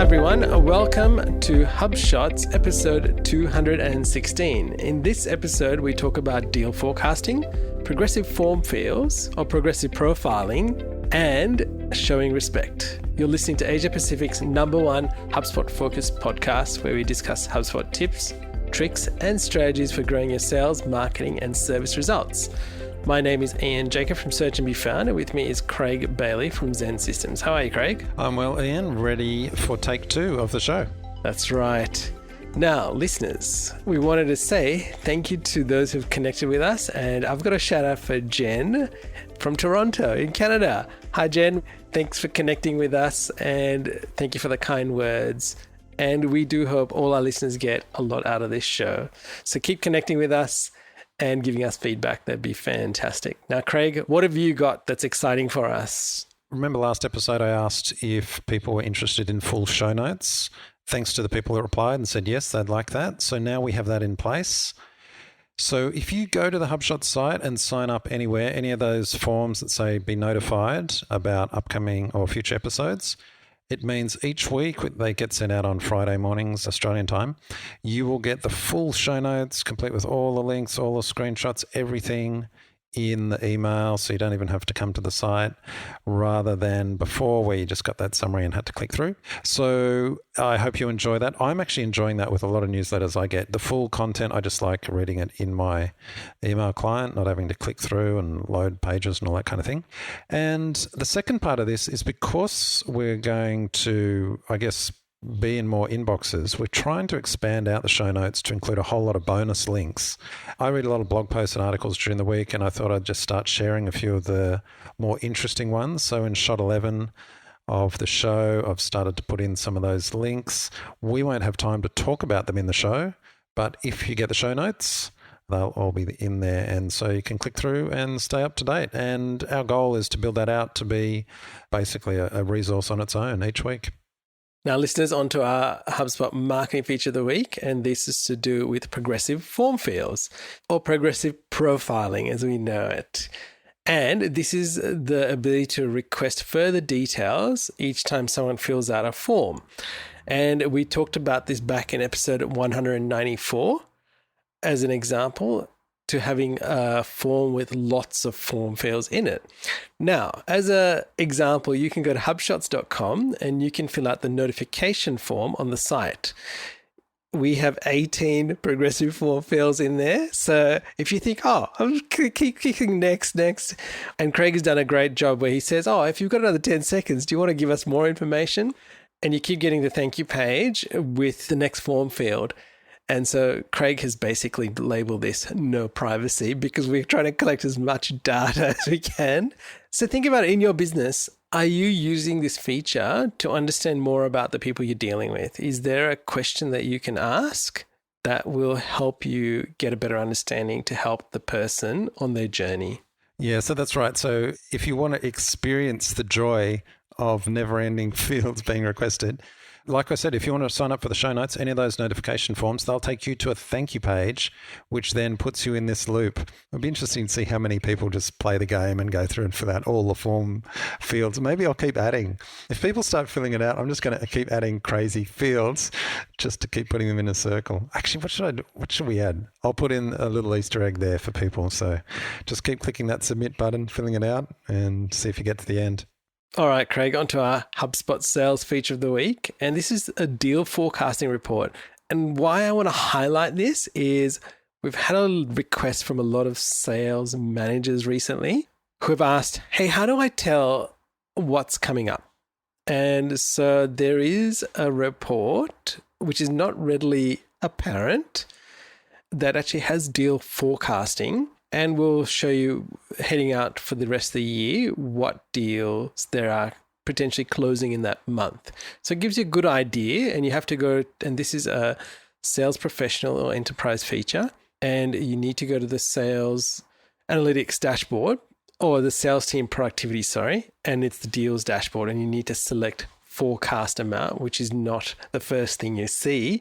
everyone. Welcome to HubShots episode 216. In this episode, we talk about deal forecasting, progressive form fields or progressive profiling, and showing respect. You're listening to Asia Pacific's #1 HubSpot-focused podcast where we discuss HubSpot tips, tricks, and strategies for growing your sales, marketing, and service results. My name is Ian Jacob from Search and Be Found, and with me is Craig Bailey from XEN Systems. How are you, Craig? I'm well, Ian. Ready for take 2 of the show. That's right. Now, listeners, we wanted to say thank you to those who've connected with us, and I've got a shout out for Jen from Toronto in Canada. Hi, Jen. Thanks for connecting with us, and thank you for the kind words. And we do hope all our listeners get a lot out of this show. So keep connecting with us and giving us feedback. That'd be fantastic. Now, Craig, what have you got that's exciting for us? Remember last episode I asked if people were interested in full show notes. Thanks to the people that replied and said yes, they'd like that. So now we have that in place. So if you go to the HubShots site and sign up anywhere, any of those forms that say be notified about upcoming or future episodes, it means each week they get sent out on Friday mornings, Australian time. You will get the full show notes, complete with all the links, all the screenshots, everything in the email, so you don't even have to come to the site, rather than before where you just got that summary and had to click through. So I hope you enjoy that. I'm actually enjoying that with a lot of newsletters I get. The full content, I just like reading it in my email client, not having to click through and load pages and all that kind of thing. And the second part of this is because we're going to, I guess, be in more inboxes, we're trying to expand out the show notes to include a whole lot of bonus links. I read a lot of blog posts and articles during the week, and I thought I'd just start sharing a few of the more interesting ones. So in shot 11 of the show, I've started to put in some of those links. We won't have time to talk about them in the show, but if you get the show notes, they'll all be in there, and so you can click through and stay up to date. And our goal is to build that out to be basically a resource on its own each week. Now, listeners, onto our HubSpot marketing feature of the week, and this is to do with progressive form fields or progressive profiling as we know it. And this is the ability to request further details each time someone fills out a form. And we talked about this back in episode 194 as an example, to having a form with lots of form fields in it. Now, as an example, you can go to hubshots.com and you can fill out the notification form on the site. We have 18 progressive form fields in there. So if you think, I'll keep clicking next, and Craig has done a great job where he says, if you've got another 10 seconds, do you want to give us more information? And you keep getting the thank you page with the next form field. And so Craig has basically labeled this no privacy because we're trying to collect as much data as we can. So think about it in your business. Are you using this feature to understand more about the people you're dealing with? Is there a question that you can ask that will help you get a better understanding to help the person on their journey? Yeah, so that's right. So if you want to experience the joy of never-ending fields being requested, like I said, if you want to sign up for the show notes, any of those notification forms, they'll take you to a thank you page, which then puts you in this loop. It'll be interesting to see how many people just play the game and go through and fill out all the form fields. Maybe I'll keep adding. If people start filling it out, I'm just going to keep adding crazy fields just to keep putting them in a circle. Actually, what should we add? I'll put in a little Easter egg there for people. So just keep clicking that submit button, filling it out, and see if you get to the end. All right, Craig, onto our HubSpot sales feature of the week. And this is a deal forecasting report. And why I want to highlight this is we've had a request from a lot of sales managers recently who have asked, hey, how do I tell what's coming up? And so there is a report which is not readily apparent that actually has deal forecasting. And we'll show you heading out for the rest of the year what deals there are potentially closing in that month. So it gives you a good idea, and you have to go, and this is a sales professional or enterprise feature, and you need to go to the sales analytics dashboard or the sales team productivity, and it's the deals dashboard, and you need to select forecast amount, which is not the first thing you see,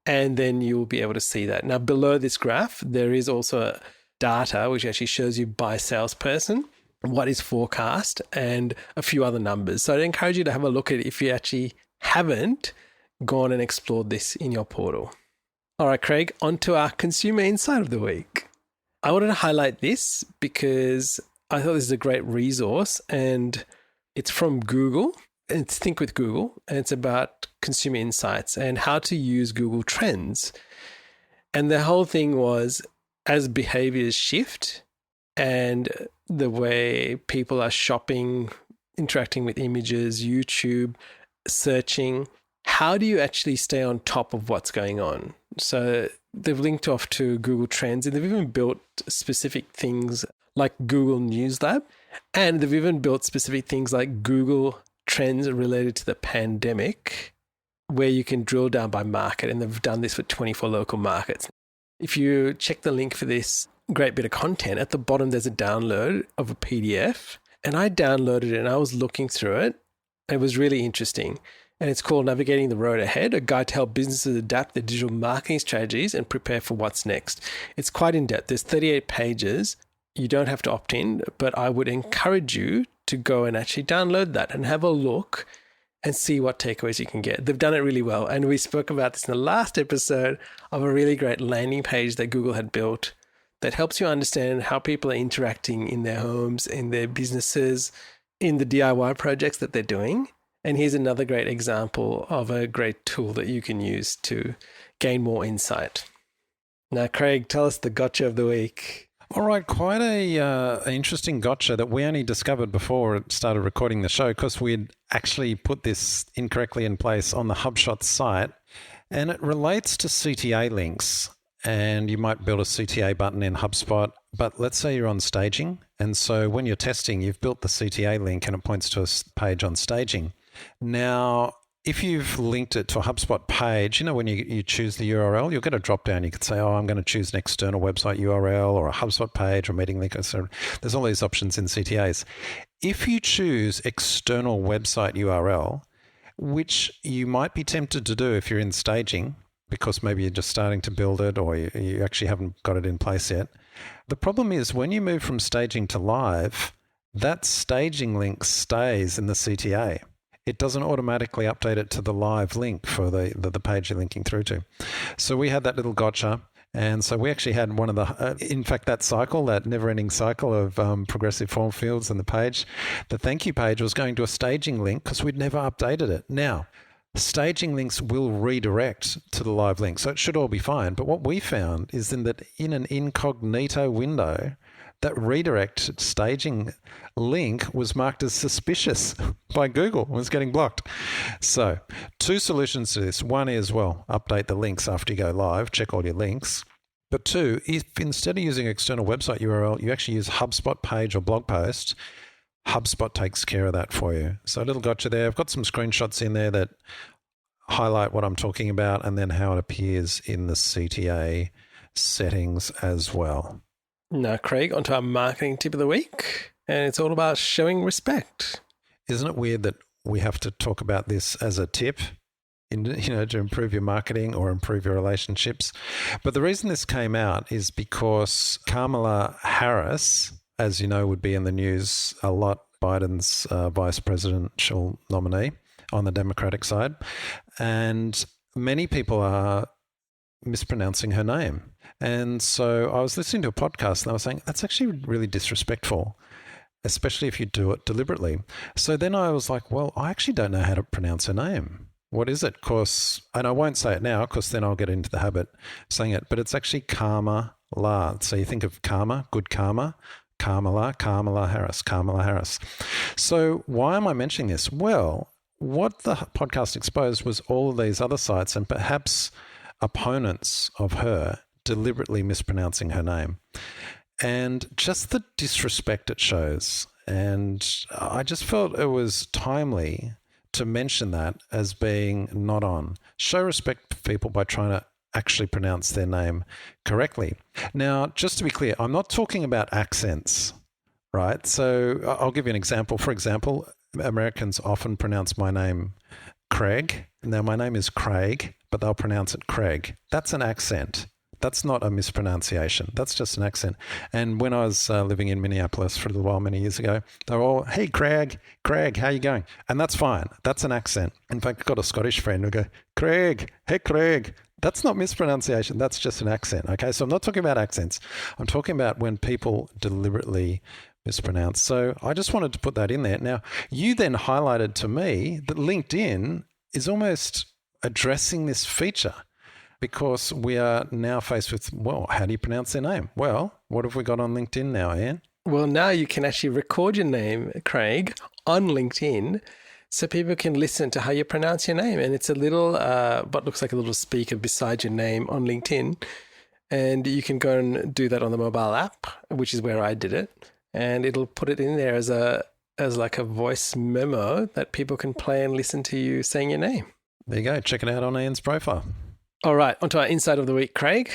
and then you'll be able to see that. Now, below this graph, there is also a data which actually shows you by salesperson what is forecast and a few other numbers. So I'd encourage you to have a look at it if you actually haven't gone and explored this in your portal. All right, Craig, on to our consumer insight of the week. I wanted to highlight this because I thought this is a great resource, and it's from Google. It's Think with Google, and it's about consumer insights and how to use Google Trends. And the whole thing was, as behaviors shift and the way people are shopping, interacting with images, YouTube, searching, how do you actually stay on top of what's going on? So they've linked off to Google Trends, and they've even built specific things like Google News Lab, and they've even built specific things like Google Trends related to the pandemic, where you can drill down by market, and they've done this for 24 local markets. If you check the link for this great bit of content, at the bottom there's a download of a PDF, and I downloaded it and I was looking through it. It was really interesting, and it's called Navigating the Road Ahead, a guide to help businesses adapt their digital marketing strategies and prepare for what's next. It's quite in-depth. There's 38 pages. You don't have to opt in, but I would encourage you to go and actually download that and have a look and see what takeaways you can get. They've done it really well. And we spoke about this in the last episode of a really great landing page that Google had built that helps you understand how people are interacting in their homes, in their businesses, in the DIY projects that they're doing. And here's another great example of a great tool that you can use to gain more insight. Now, Craig, tell us the gotcha of the week. All right, quite an interesting gotcha that we only discovered before it started recording the show, because we'd actually put this incorrectly in place on the HubShots site, and it relates to CTA links. And you might build a CTA button in HubSpot, but let's say you're on staging, and so when you're testing, you've built the CTA link and it points to a page on staging. Now, if you've linked it to a HubSpot page, when you choose the URL, you'll get a drop down. You could say, I'm going to choose an external website URL or a HubSpot page or meeting link. So there's all these options in CTAs. If you choose external website URL, which you might be tempted to do if you're in staging, because maybe you're just starting to build it or you actually haven't got it in place yet. The problem is when you move from staging to live, that staging link stays in the CTA. It doesn't automatically update it to the live link for the page you're linking through to. So we had that little gotcha. And so we actually had one of the, in fact, that cycle, that never-ending cycle of progressive form fields in the page, the thank you page was going to a staging link because we'd never updated it. Now, staging links will redirect to the live link, so it should all be fine. But what we found is then that in an incognito window, that redirect staging link was marked as suspicious by Google, was getting blocked. So 2 solutions to this. One is, update the links after you go live, check all your links. But 2, if instead of using external website URL, you actually use HubSpot page or blog post, HubSpot takes care of that for you. So a little gotcha there. I've got some screenshots in there that highlight what I'm talking about and then how it appears in the CTA settings as well. Now, Craig, onto our marketing tip of the week, and it's all about showing respect. Isn't it weird that we have to talk about this as a tip, to improve your marketing or improve your relationships? But the reason this came out is because Kamala Harris, as you know, would be in the news a lot, Biden's vice presidential nominee on the Democratic side, and many people are mispronouncing her name. And so I was listening to a podcast and I was saying, that's actually really disrespectful, especially if you do it deliberately. So then I was like, I actually don't know how to pronounce her name. What is it? And I won't say it now because then I'll get into the habit of saying it, but it's actually Kamala. So you think of karma, good karma, Kamala Harris. So why am I mentioning this? Well, what the podcast exposed was all of these other sites and perhaps opponents of her deliberately mispronouncing her name, and just the disrespect it shows. And I just felt it was timely to mention that as being not on. Show respect for people by trying to actually pronounce their name correctly. Now, just to be clear, I'm not talking about accents, right? So I'll give you an example. For example, Americans often pronounce my name Craig. Now, my name is Craig, but they'll pronounce it Craig. That's an accent. That's not a mispronunciation. That's just an accent. And when I was living in Minneapolis for a little while, many years ago, they were all, hey, Craig, how you going? And that's fine. That's an accent. In fact, I've got a Scottish friend who go, Craig, hey, Craig. That's not mispronunciation. That's just an accent. Okay, so I'm not talking about accents. I'm talking about when people deliberately mispronounce. So I just wanted to put that in there. Now, you then highlighted to me that LinkedIn is almost addressing this feature, because we are now faced with, well, how do you pronounce their name? Well, what have we got on LinkedIn now, Ian? Well, now you can actually record your name, Craig, on LinkedIn, so people can listen to how you pronounce your name. And it's a little, what looks like a little speaker beside your name on LinkedIn. And you can go and do that on the mobile app, which is where I did it. And it'll put it in there as like a voice memo that people can play and listen to you saying your name. There you go. Check it out on Ian's profile. All right, onto our Insight of the Week, Craig.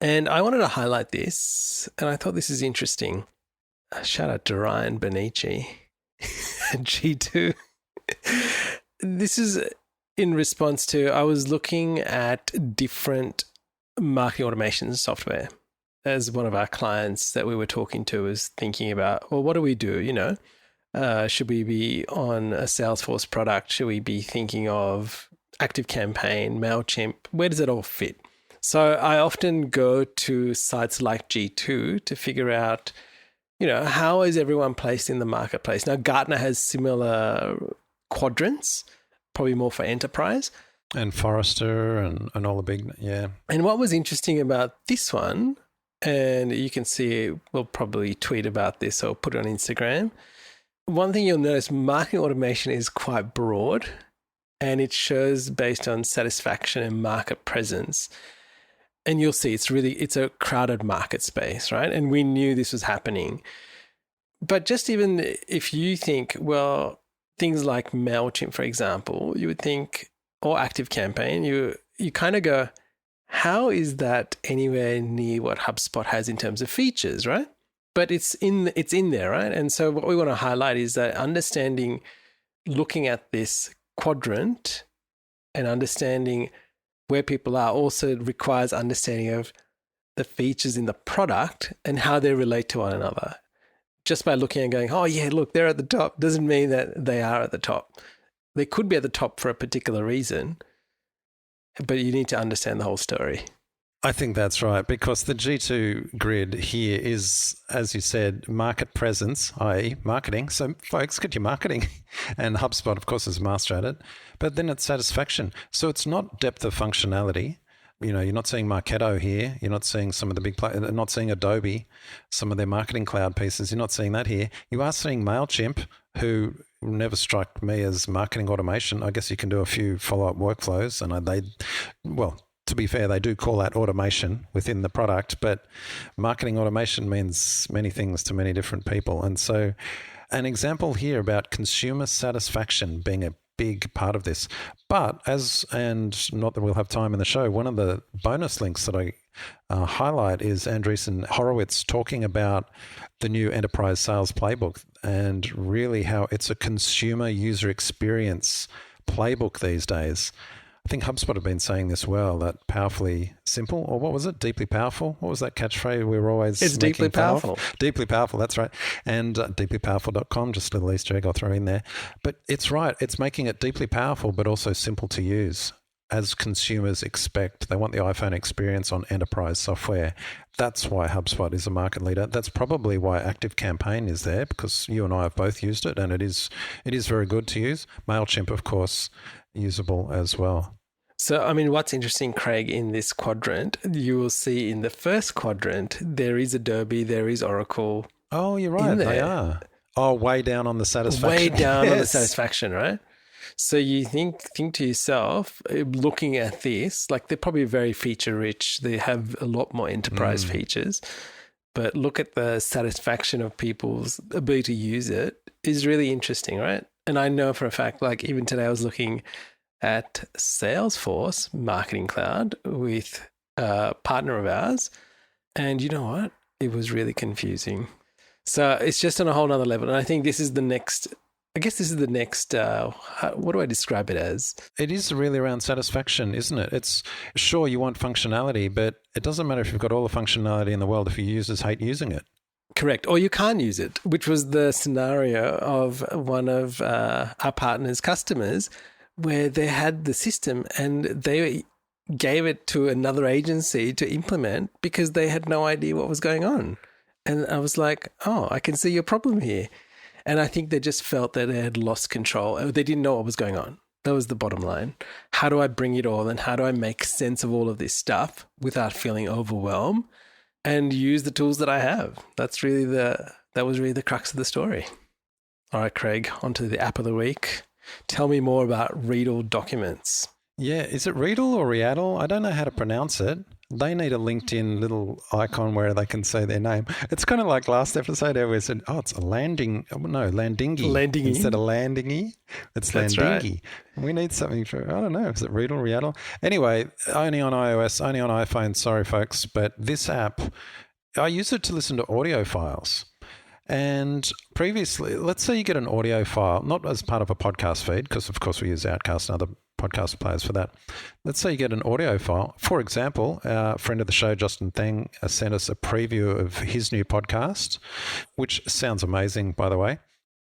And I wanted to highlight this, and I thought this is interesting. Shout out to Ryan Benici, G2. This is in response to, I was looking at different marketing automation software as one of our clients that we were talking to was thinking about, well, what do we do? Should we be on a Salesforce product? Should we be thinking of ActiveCampaign, MailChimp? Where does it all fit? So I often go to sites like G2 to figure out, how is everyone placed in the marketplace? Now, Gartner has similar quadrants, probably more for enterprise. And Forrester and all the big, yeah. And what was interesting about this one, and you can see, we'll probably tweet about this or put it on Instagram. One thing you'll notice, marketing automation is quite broad, and it shows based on satisfaction and market presence. And you'll see it's a crowded market space, right? And we knew this was happening. But just even if you think, well, things like MailChimp, for example, you would think, or ActiveCampaign, you kind of go, how is that anywhere near what HubSpot has in terms of features, right? But it's in there, right? And so what we want to highlight is that understanding, looking at this quadrant and understanding where people are also requires understanding of the features in the product and how they relate to one another. Just by looking and going, oh yeah, look, they're at the top, doesn't mean that they are at the top. They could be at the top for a particular reason, but you need to understand the whole story. I think that's right, because the G2 grid here is, as you said, market presence, i.e. marketing. So folks, get your marketing. And HubSpot, of course, is master at it. But then it's satisfaction. So it's not depth of functionality. You're not seeing Marketo here. You're not seeing some of the big players, not seeing Adobe, some of their marketing cloud pieces. You're not seeing that here. You are seeing MailChimp, who never struck me as marketing automation. I guess you can do a few follow-up workflows, and to be fair, they do call that automation within the product, but marketing automation means many things to many different people. And so an example here about consumer satisfaction being a big part of this. But and not that we'll have time in the show, one of the bonus links that I highlight is Andreessen Horowitz talking about the new enterprise sales playbook and really how it's a consumer user experience playbook these days. I think HubSpot have been saying this well, that powerfully simple, or what was it? Deeply powerful? What was that catchphrase we were always It's deeply powerful. Deeply powerful, that's right. And deeplypowerful.com, just a little Easter egg I'll throw in there. But it's right. It's making it deeply powerful, but also simple to use, as consumers expect. They want the iPhone experience on enterprise software. That's why HubSpot is a market leader. That's probably why ActiveCampaign is there, because you and I have both used it, and it is very good to use. MailChimp, of course, usable as well. So, what's interesting, Craig, in this quadrant, you will see in the first quadrant, there is Adobe, there is Oracle. Oh, you're right. They are. Oh, way down on the satisfaction. Way down on the satisfaction, right? So you think to yourself, looking at this, like they're probably very feature rich. They have a lot more enterprise features, but look at the satisfaction of people's ability to use it is really interesting, right? And I know for a fact, like even today I was looking at Salesforce Marketing Cloud with a partner of ours, and you know what? It was really confusing. So it's just on a whole nother level. And I think this is the next I guess this is the next, what do I describe it as? It is really around satisfaction, isn't it? It's sure you want functionality, but it doesn't matter if you've got all the functionality in the world if your users hate using it. Correct. Or you can't use it, which was the scenario of one of our partners' customers where they had the system and they gave it to another agency to implement because they had no idea what was going on. And I was like, oh, I can see your problem here. And I think they just felt that they had lost control. They didn't know what was going on. That was the bottom line. How do I bring it all and how do I make sense of all of this stuff without feeling overwhelmed and use the tools that I have? That was really the crux of the story. All right, Craig, on to the app of the week. Tell me more about Readle Documents. Yeah, is it Readle or Readle? I don't know how to pronounce it. They need a LinkedIn little icon where they can say their name. It's kind of like last episode where we said, oh, it's a Landingy. Landingy. Instead of Landingy, it's That's Landingy. Right. We need something for, I don't know, is it Readle, Readle? Anyway, only on iOS, only on iPhone. Sorry, folks. But this app, I use it to listen to audio files. And previously, let's say you get an audio file, not as part of a podcast feed, because of course we use Outcast and other podcast players for that. Let's say you get an audio file. For example, our friend of the show, Justin Theng, sent us a preview of his new podcast, which sounds amazing, by the way.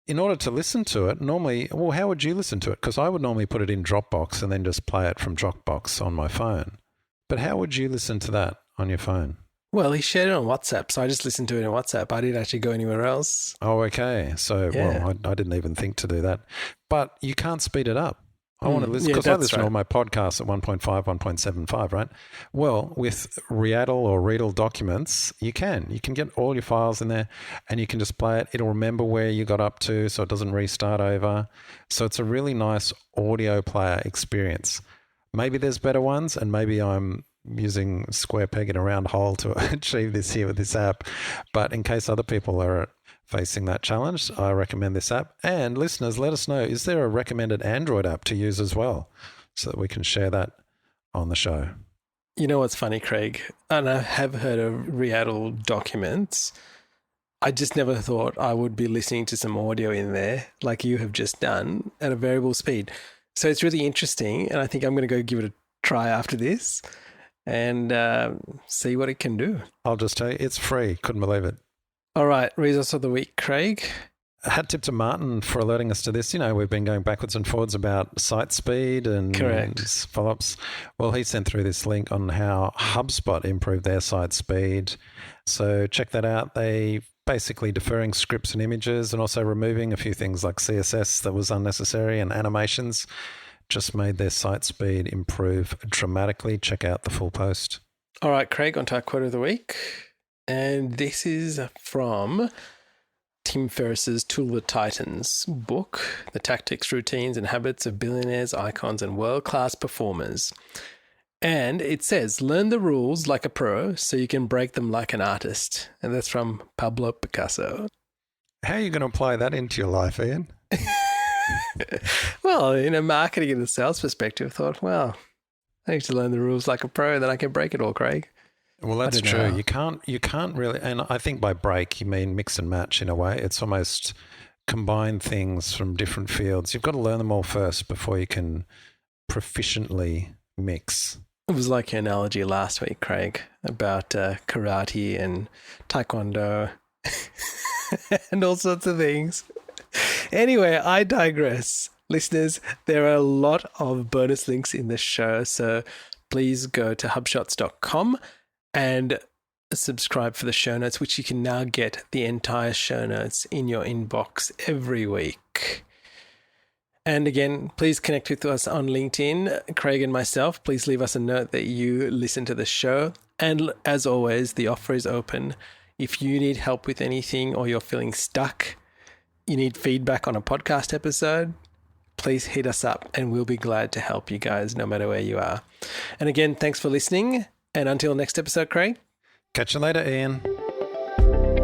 In order to listen to it, normally, well, how would you listen to it? Because I would normally put it in Dropbox and then just play it from Dropbox on my phone. But how would you listen to that on your phone? Well, he shared it on WhatsApp, so I just listened to it on WhatsApp. I didn't actually go anywhere else. Oh, okay. So, Yeah. well, I didn't even think to do that. But you can't speed it up. I want to listen, because I listen to all my podcasts at 1.5, 1.75, right? Well, with Readle or Readle Documents, you can get all your files in there and you can just play it. It'll remember where you got up to so it doesn't restart over. So it's a really nice audio player experience. Maybe there's better ones and maybe I'm using square peg in a round hole to achieve this here with this app. But in case other people are facing that challenge, I recommend this app. And listeners, let us know, is there a recommended Android app to use as well so that we can share that on the show? You know what's funny, Craig? And I have heard of Readle Documents. I just never thought I would be listening to some audio in there like you have just done at a variable speed. So it's really interesting. And I think I'm going to go give it a try after this and see what it can do. I'll just tell you, it's free. Couldn't believe it. All right, resource of the week, Craig. A hat tip to Martin for alerting us to this. You know, we've been going backwards and forwards about site speed and follow-ups. Well, he sent through this link on how HubSpot improved their site speed. So check that out. They basically deferring scripts and images and also removing a few things like CSS that was unnecessary and animations just made their site speed improve dramatically. Check out the full post. All right, Craig, on to our quote of the week. And this is from Tim Ferriss's Tool of the Titans book, The Tactics, Routines and Habits of Billionaires, Icons and World-Class Performers. And it says, learn the rules like a pro so you can break them like an artist. And that's from Pablo Picasso. How are you going to apply that into your life, Ian? Well, in a marketing and a sales perspective, I thought, well, I need to learn the rules like a pro, then I can break it all, Craig. Well, that's true. You can't really, and I think by break you mean mix and match in a way. It's almost combine things from different fields. You've got to learn them all first before you can proficiently mix. It was like your analogy last week, Craig, about karate and taekwondo and all sorts of things. Anyway, I digress. Listeners, there are a lot of bonus links in the show, so please go to hubshots.com and subscribe for the show notes, which you can now get the entire show notes in your inbox every week. And again, please connect with us on LinkedIn, Craig and myself. Please leave us a note that you listen to the show. And as always, the offer is open. If you need help with anything or you're feeling stuck, you need feedback on a podcast episode, please hit us up and we'll be glad to help you guys no matter where you are. And again, thanks for listening. And until next episode, Craig. Catch you later, Ian.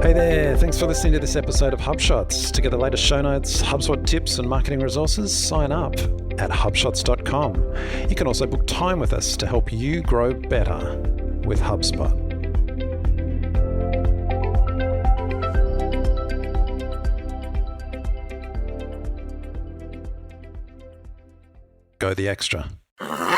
Hey there, thanks for listening to this episode of HubShots. To get the latest show notes, HubSpot tips and marketing resources, sign up at hubshots.com. You can also book time with us to help you grow better with HubSpot. go the extra.